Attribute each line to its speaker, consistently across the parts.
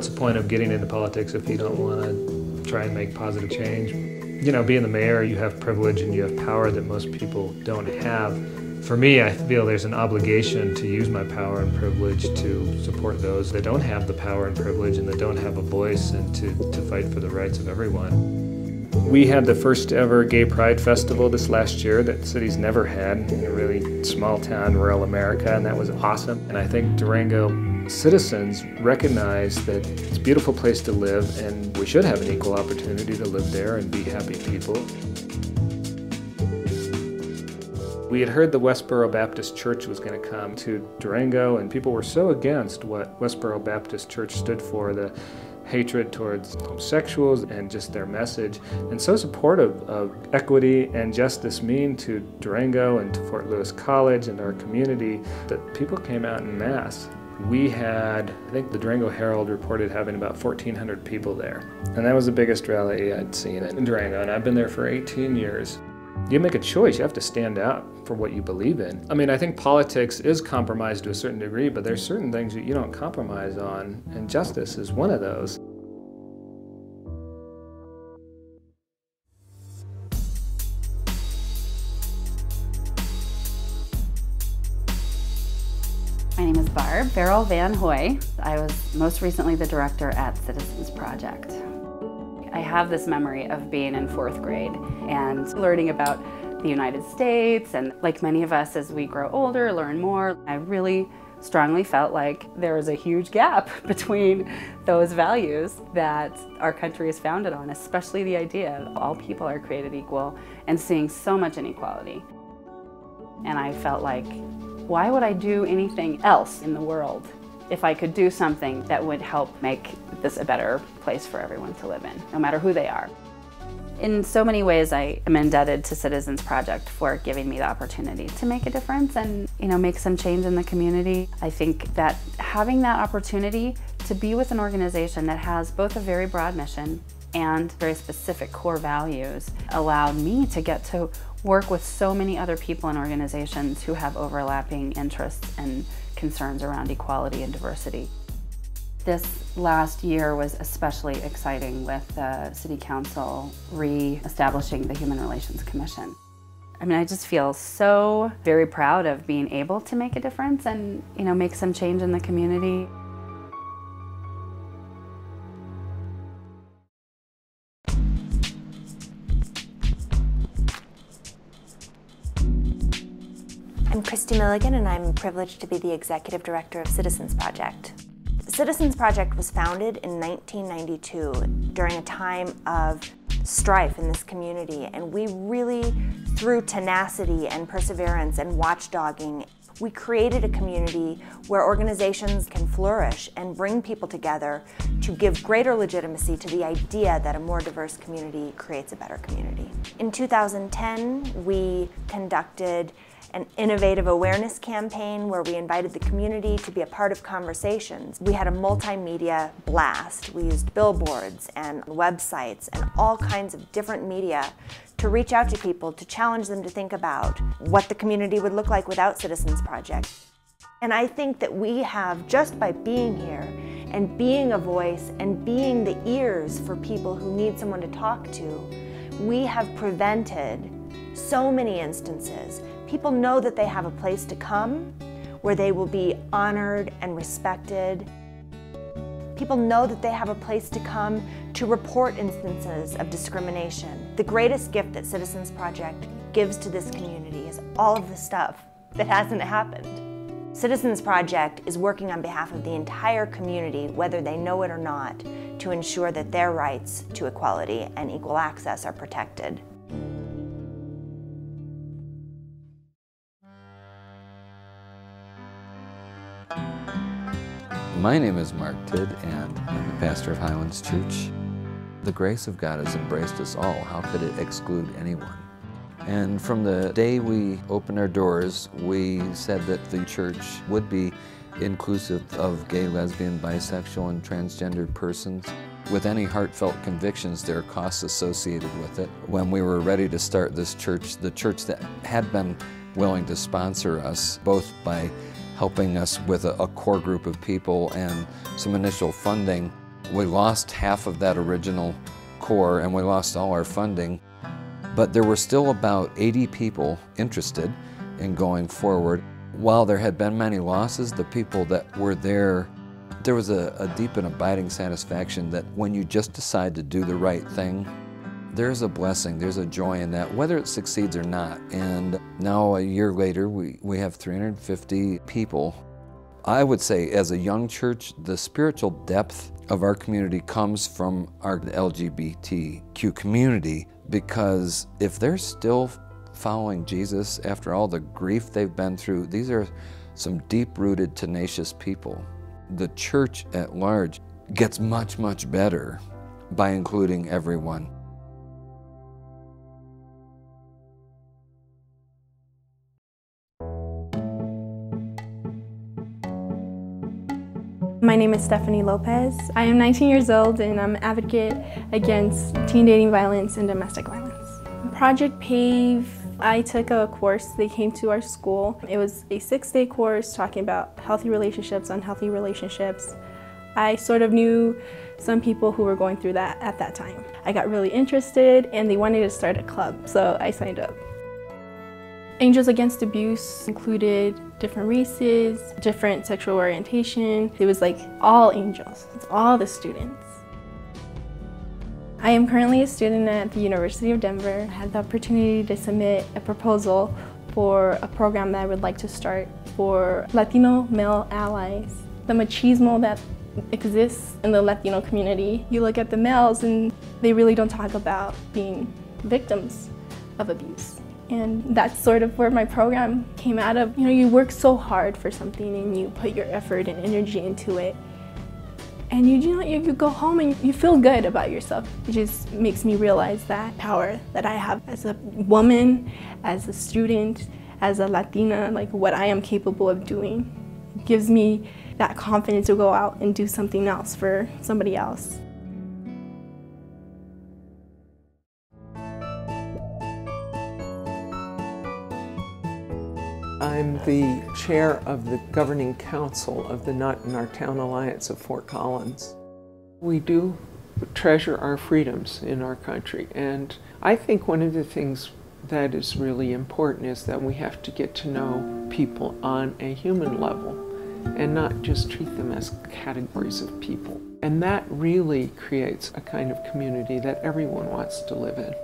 Speaker 1: what's the point of getting into politics if you don't want to try and make positive change? You know, being the mayor, you have privilege and you have power that most people don't have. For me, I feel there's an obligation to use my power and privilege to support those that don't have the power and privilege and that don't have a voice, and to fight for the rights of everyone. We had the first ever Gay Pride Festival this last year that the city's never had in a really small town, rural America, and that was awesome. And I think Durango citizens recognize that it's a beautiful place to live and we should have an equal opportunity to live there and be happy people. We had heard the Westboro Baptist Church was going to come to Durango, and people were so against what Westboro Baptist Church stood for, the hatred towards homosexuals and just their message, and so supportive of equity and justice mean to Durango and to Fort Lewis College and our community, that people came out en masse. We had, I think the Durango Herald reported having about 1,400 people there, and that was the biggest rally I'd seen in Durango, and I've been there for 18 years. You make a choice, you have to stand out for what you believe in. I mean, I think politics is compromised to a certain degree, but there's certain things that you don't compromise on, and justice is one of those.
Speaker 2: My name is Barb Farrell Van Hoy. I was most recently the director at Citizens Project. I have this memory of being in 4th grade and learning about the United States, and like many of us as we grow older, learn more, I really strongly felt like there was a huge gap between those values that our country is founded on, especially the idea of all people are created equal, and seeing so much inequality. And I felt like, why would I do anything else in the world if I could do something that would help make this a better place for everyone to live in, no matter who they are? In so many ways, I am indebted to Citizens Project for giving me the opportunity to make a difference and, make some change in the community. I think that having that opportunity to be with an organization that has both a very broad mission and very specific core values allowed me to get to work with so many other people and organizations who have overlapping interests and concerns around equality and diversity. This last year was especially exciting with the City Council re-establishing the Human Relations Commission. I mean, I just feel so very proud of being able to make a difference and, make some change in the community.
Speaker 3: I'm Christy Milligan, and I'm privileged to be the Executive Director of Citizens Project. Citizens Project was founded in 1992 during a time of strife in this community, and we really, through tenacity and perseverance and watchdogging, we created a community where organizations can flourish and bring people together to give greater legitimacy to the idea that a more diverse community creates a better community. In 2010, we conducted an innovative awareness campaign where we invited the community to be a part of conversations. We had a multimedia blast. We used billboards and websites and all kinds of different media to reach out to people, to challenge them to think about what the community would look like without Citizens Project. And I think that we have, just by being here and being a voice and being the ears for people who need someone to talk to, we have prevented so many instances. People know that they have a place to come where they will be honored and respected. People know that they have a place to come to report instances of discrimination. The greatest gift that Citizens Project gives to this community is all of the stuff that hasn't happened. Citizens Project is working on behalf of the entire community, whether they know it or not, to ensure that their rights to equality and equal access are protected.
Speaker 4: My name is Mark Tidd, and I'm the pastor of Highlands Church. The grace of God has embraced us all. How could it exclude anyone? And from the day we opened our doors, we said that the church would be inclusive of gay, lesbian, bisexual, and transgendered persons. With any heartfelt convictions, there are costs associated with it. When we were ready to start this church, the church that had been willing to sponsor us, both by helping us with a core group of people and some initial funding, We lost half of that original core and we lost all our funding, but there were still about 80 people interested in going forward. While there had been many losses, the people that were there was a deep and abiding satisfaction that when you just decide to do the right thing, there's a blessing, there's a joy in that, whether it succeeds or not. And now a year later, we have 350 people. I would say as a young church, the spiritual depth of our community comes from our LGBTQ community, because if they're still following Jesus after all the grief they've been through, these are some deep-rooted, tenacious people. The church at large gets much, much better by including everyone.
Speaker 5: My name is Stephanie Lopez. I am 19 years old and I'm an advocate against teen dating violence and domestic violence. Project PAVE, I took a course. They came to our school. It was a 6-day course talking about healthy relationships, unhealthy relationships. I sort of knew some people who were going through that at that time. I got really interested and they wanted to start a club, so I signed up. Angels Against Abuse included different races, different sexual orientation. It was like all angels, it's all the students. I am currently a student at the University of Denver. I had the opportunity to submit a proposal for a program that I would like to start for Latino male allies. The machismo that exists in the Latino community. You look at the males and they really don't talk about being victims of abuse. And that's sort of where my program came out of. You know, you work so hard for something and you put your effort and energy into it. And you go home and you feel good about yourself. It just makes me realize that power that I have as a woman, as a student, as a Latina, like what I am capable of doing. It gives me that confidence to go out and do something else for somebody else.
Speaker 6: I'm the chair of the governing council of the Not in Our Town Alliance of Fort Collins. We do treasure our freedoms in our country, and I think one of the things that is really important is that we have to get to know people on a human level and not just treat them as categories of people. And that really creates a kind of community that everyone wants to live in.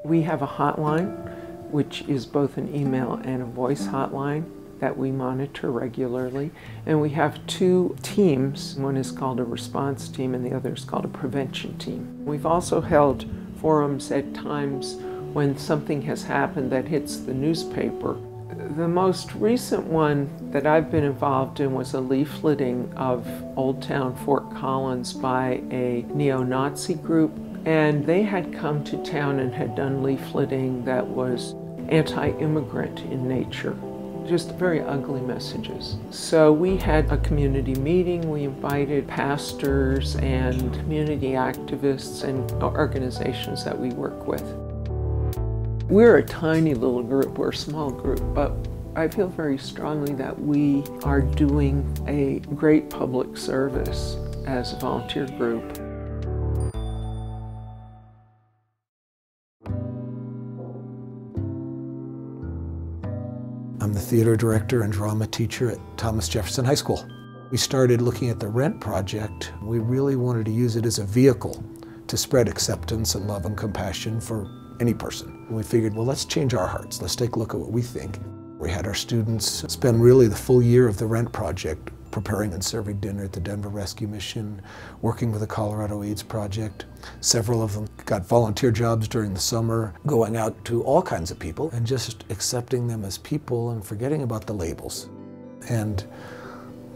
Speaker 6: We have a hotline, which is both an email and a voice hotline that we monitor regularly. And we have 2 teams. One is called a response team and the other is called a prevention team. We've also held forums at times when something has happened that hits the newspaper. The most recent one that I've been involved in was a leafleting of Old Town Fort Collins by a neo-Nazi group. And they had come to town and had done leafleting that was anti-immigrant in nature. Just very ugly messages. So we had a community meeting. We invited pastors and community activists and organizations that we work with. We're a tiny little group, we're a small group, but I feel very strongly that we are doing a great public service as a volunteer group.
Speaker 7: I'm the theater director and drama teacher at Thomas Jefferson High School. We started looking at the Rent project. We really wanted to use it as a vehicle to spread acceptance and love and compassion for any person. And we figured, well, let's change our hearts. Let's take a look at what we think. We had our students spend really the full year of the Rent project preparing and serving dinner at the Denver Rescue Mission, working with the Colorado AIDS Project. Several of them got volunteer jobs during the summer, going out to all kinds of people and just accepting them as people and forgetting about the labels. And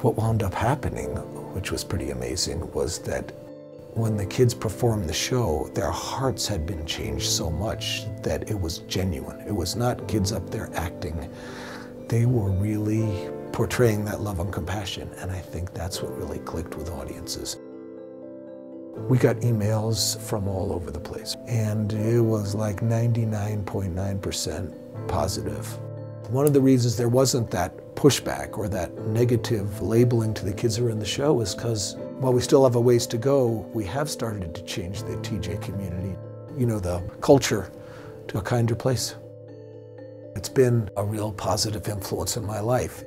Speaker 7: what wound up happening, which was pretty amazing, was that when the kids performed the show, their hearts had been changed so much that it was genuine. It was not kids up there acting. They were really portraying that love and compassion, and I think that's what really clicked with audiences. We got emails from all over the place, and it was like 99.9% positive. One of the reasons there wasn't that pushback or that negative labeling to the kids who were in the show is because While we still have a ways to go, we have started to change the TJ community, the culture, to a kinder place. It's been a real positive influence in my life.